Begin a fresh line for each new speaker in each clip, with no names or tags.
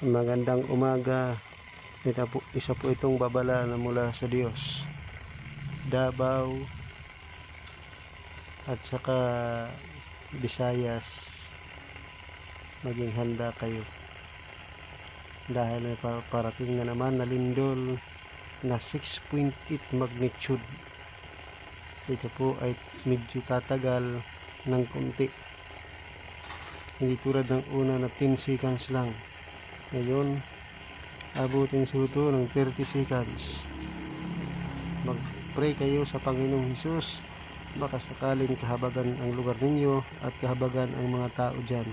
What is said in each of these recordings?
Magandang umaga. Isa po itong babala na mula sa Diyos. Davao at saka Visayas, maging handa kayo dahil may parating na naman na lindol na 6.8 magnitude. Ito po ay medyo tatagal ng konti, hindi tulad ng una na 10 seconds lang. Ngayon, abutin suto ng 30 seconds. Mag-pray kayo sa Panginoong Hesus, baka sakaling kahabagan ang lugar ninyo at kahabagan ang mga tao dyan.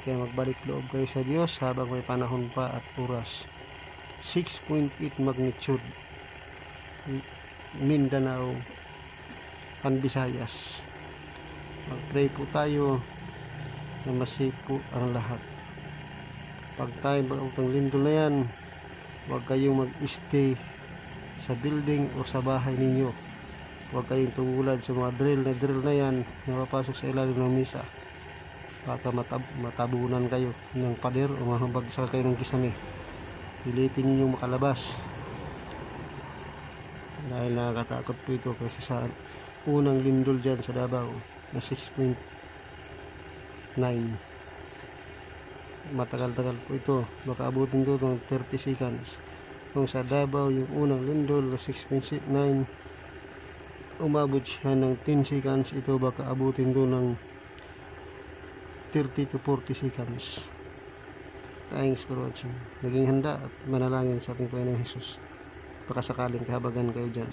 Kaya magbalik loob kayo sa Diyos habang may panahon pa at oras. 6.8 magnitude, Mindanao and Visayas. Mag-pray po tayo na masipo ang lahat. Pag tayo mag-utang lindol na yan, huwag kayong mag-stay sa building o sa bahay ninyo. Huwag kayong tumulad sa mga drill na yan na mapasok sa ilalim ng misa. Baka matabunan kayo ng pader o mahambagsak kayo ng kisame. Pilitin ninyo makalabas. Dahil nakakatakot po ito kasi sa unang lindol dyan sa Davao na 6.9. Matagal-tagal po ito, baka abutin ko ng 30 seconds. Kung sa Davao yung unang lindol na 6.9, umabot siya ng 10 seconds, ito baka abutin ko ng 30 to 40 seconds. Thanks for watching. Naging handa at manalangin sa ating Panginoong Hesus. Baka sakaling kahabagan kayo dyan.